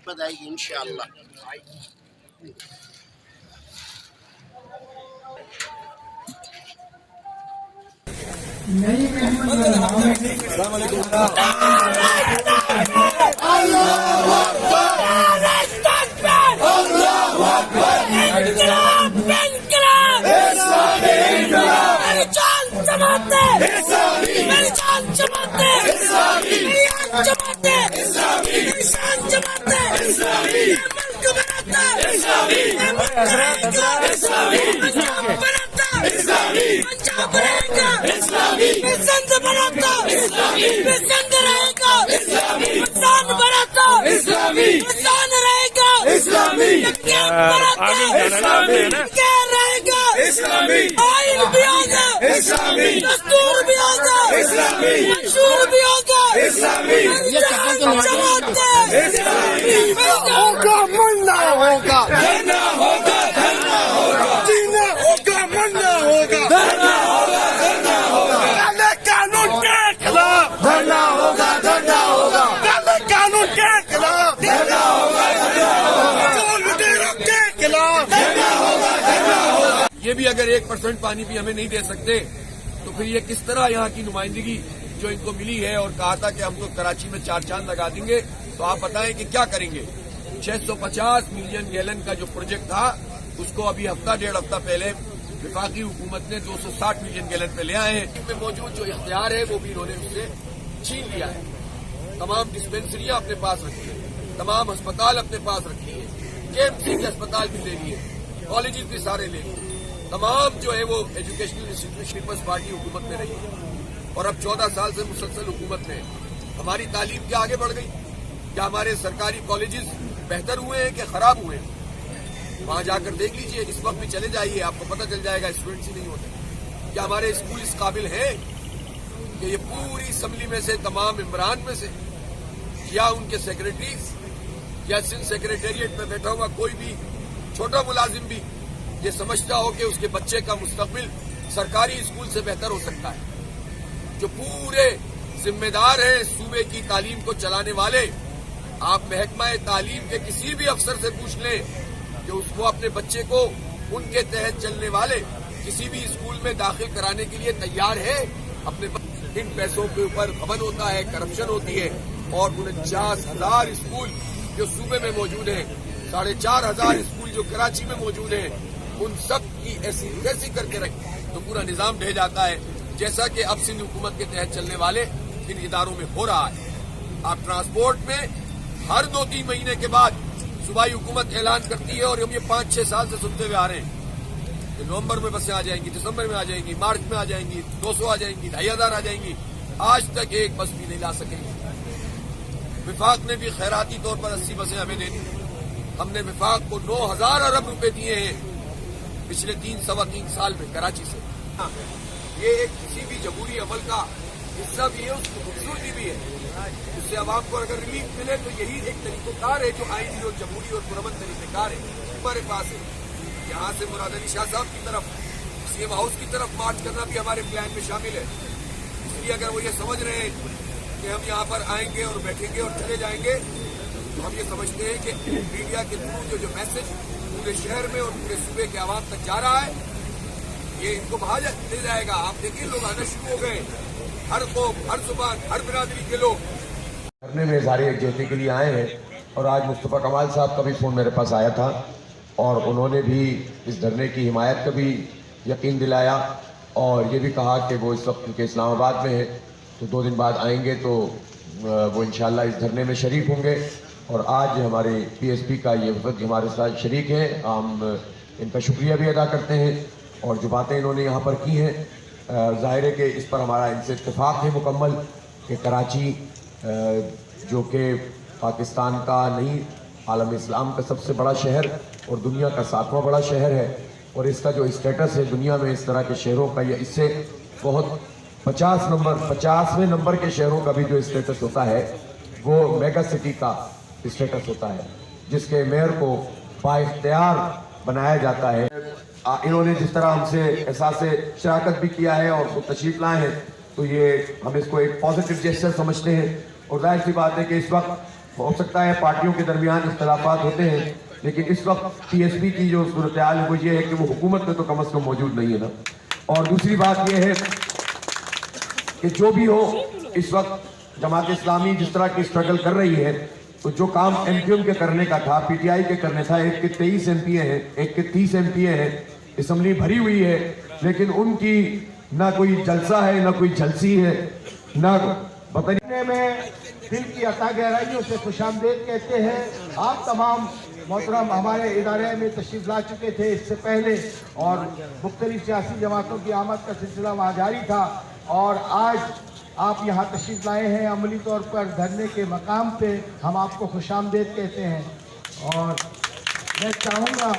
آئے گی انشاءاللہ۔ یہ بھی اگر 1% پانی بھی ہمیں نہیں دے سکتے تو پھر یہ کس طرح یہاں کی نمائندگی جو ان کو ملی ہے، اور کہا تھا کہ ہم تو کراچی میں 4 چاند لگا دیں گے، تو آپ بتائیں کہ کیا کریں گے؟ 650 ملین گیلن کا جو پروجیکٹ تھا اس کو ابھی ہفتہ ڈیڑھ ہفتہ پہلے وفاقی حکومت نے 260 ملین گیلن پہ لے آئے ہیں۔ ان میں موجود جو اختیار ہے وہ بھی انہوں نے اس سے چھین لیا ہے۔ تمام ڈسپینسریاں اپنے پاس رکھی ہیں، تمام ہسپتال اپنے پاس رکھی ہیں، KMC کے ہسپتال بھی لے لیے، کالجز بھی سارے لے لیے، تمام جو ہے وہ ایجوکیشنل انسٹیٹیوشن پیپلز پارٹی حکومت میں رہی ہے، اور اب 14 سال سے مسلسل حکومت میں ہماری تعلیم کیا آگے بڑھ گئی؟ کیا ہمارے سرکاری کالجز بہتر ہوئے ہیں کہ خراب ہوئے ہیں؟ وہاں جا کر دیکھ لیجئے، اس وقت بھی چلے جائیے، آپ کو پتہ چل جائے گا اسٹوڈنٹس ہی نہیں ہوتے۔ کیا ہمارے اسکول اس قابل ہیں کہ یہ پوری اسمبلی میں سے تمام ممبران میں سے یا ان کے سیکرٹریز یا سندھ سیکریٹریٹ میں بیٹھا ہوا کوئی بھی چھوٹا ملازم بھی یہ سمجھتا ہو کہ اس کے بچے کا مستقبل سرکاری اسکول سے بہتر ہو سکتا ہے؟ جو پورے ذمہ دار ہیں صوبے کی تعلیم کو چلانے والے، آپ محکمہ تعلیم کے کسی بھی افسر سے پوچھ لیں کہ اس کو اپنے بچے کو ان کے تحت چلنے والے کسی بھی اسکول میں داخل کرانے کے لیے تیار ہے؟ اپنے ان پیسوں کے اوپر غبن ہوتا ہے، کرپشن ہوتی ہے، اور 49,000 اسکول جو صوبے میں موجود ہیں، 4,500 اسکول جو کراچی میں موجود ہیں، ان سب کی ایسی ویسی کر کے رکھ تو پورا نظام ڈھہ جاتا ہے، جیسا کہ اب سندھ حکومت کے تحت چلنے والے ان اداروں میں ہو رہا ہے۔ آپ ٹرانسپورٹ میں ہر 2-3 مہینے کے بعد صوبائی حکومت اعلان کرتی ہے، اور ہم یہ 5-6 سال سے سنتے ہوئے آ رہے ہیں کہ نومبر میں بسیں آ جائیں گی، دسمبر میں آ جائیں گی، مارچ میں آ جائیں گی، 200 آ جائیں گی، 2,500 آ جائیں گی، آج تک ایک بس بھی نہیں لا سکیں گے۔ وفاق نے بھی خیراتی طور پر 80 بسیں ہمیں دے دی۔ ہم نے وفاق کو 9,000 ارب روپے دیے ہیں پچھلے 3-3.25 سال میں کراچی سے۔ یہ ایک کسی بھی جمہوری عمل کا حصہ بھی ہے، اس کی خوبصورتی بھی ہے۔ اس سے عوام کو اگر ریلیف ملے تو یہی ایک طریقہ کار ہے جو آئینی اور جمہوری اور پرامن طریقہ کار ہے ہمارے پاس ہے۔ یہاں سے مراد علی شاہ صاحب کی طرف CM ہاؤس کی طرف مارچ کرنا بھی ہمارے پلان میں شامل ہے۔ اس لیے اگر وہ یہ سمجھ رہے ہیں کہ ہم یہاں پر آئیں گے اور بیٹھیں گے اور چلے جائیں گے، تو ہم یہ سمجھتے ہیں کہ میڈیا کے تھرو جو میسج پورے شہر میں اور پورے صوبے کے عوام تک جا رہا ہے، یہ ان کو بہا لے جائے گا۔ آپ دیکھیں لوگ آنا شروع ہو گئے، ہر قوم، ہر زبان، ہر برادری کے لوگ دھرنے میں اظہار یکجہتی کے لیے آئے ہیں۔ اور آج مصطفیٰ کمال صاحب کا بھی فون میرے پاس آیا تھا، اور انہوں نے بھی اس دھرنے کی حمایت کا بھی یقین دلایا، اور یہ بھی کہا کہ وہ اس وقت کیونکہ اسلام آباد میں ہے تو 2 دن بعد آئیں گے تو وہ انشاءاللہ اس دھرنے میں شریک ہوں گے۔ اور آج ہمارے PSP کا یہ وفد ہمارے ساتھ شریک ہیں، ہم ان کا شکریہ بھی ادا کرتے ہیں، اور جو باتیں انہوں نے یہاں پر کی ہیں ظاہر ہے کہ اس پر ہمارا ان سے اتفاق ہے مکمل کہ کراچی جو کہ پاکستان کا نہیں عالم اسلام کا سب سے بڑا شہر اور دنیا کا 7واں بڑا شہر ہے، اور اس کا جو اسٹیٹس ہے دنیا میں اس طرح کے شہروں کا، یا اس سے بہت 50ویں نمبر کے شہروں کا بھی جو اسٹیٹس ہوتا ہے وہ میگا سٹی کا اسٹیٹس ہوتا ہے، جس کے میئر کو بااختیار بنایا جاتا ہے۔ انہوں نے جس طرح ہم سے احساس شراکت بھی کیا ہے اور خود تشریف لائے ہیں، تو یہ ہم اس کو ایک پازیٹیو جیسچر سمجھتے ہیں، اور ظاہر سی بات ہے کہ اس وقت ہو سکتا ہے پارٹیوں کے درمیان اختلافات ہوتے ہیں، لیکن اس وقت پی ایس پی کی جو صورتحال ہے وہ یہ ہے کہ وہ حکومت میں تو کم از کم موجود نہیں ہے نا. اور دوسری بات یہ ہے کہ جو بھی ہو اس وقت جماعت اسلامی جس طرح کی اسٹرگل کر رہی ہے، تو جو کام ایم کیو ایم کے کرنے کا تھا، پی ٹی آئی کے کرنے تھا، ایک کے 23 ایم پی ہیں، ایک کے 30 ایم پی ہیں، اسمبلی بھری ہوئی ہے، لیکن ان کی نہ کوئی جلسہ ہے، نہ کوئی جلسی ہے، نہ بتانے میں دل کی عطا گہرائیوں سے خوش آمدید کہتے ہیں. آپ تمام محترم ہمارے ادارے میں تشریف لا چکے تھے اس سے پہلے، اور مختلف سیاسی جماعتوں کی آمد کا سلسلہ وہاں جاری تھا، اور آج آپ یہاں تشریف لائے ہیں عملی طور پر دھرنے کے مقام پہ. ہم آپ کو خوش آمدید کہتے ہیں، اور میں چاہوں گا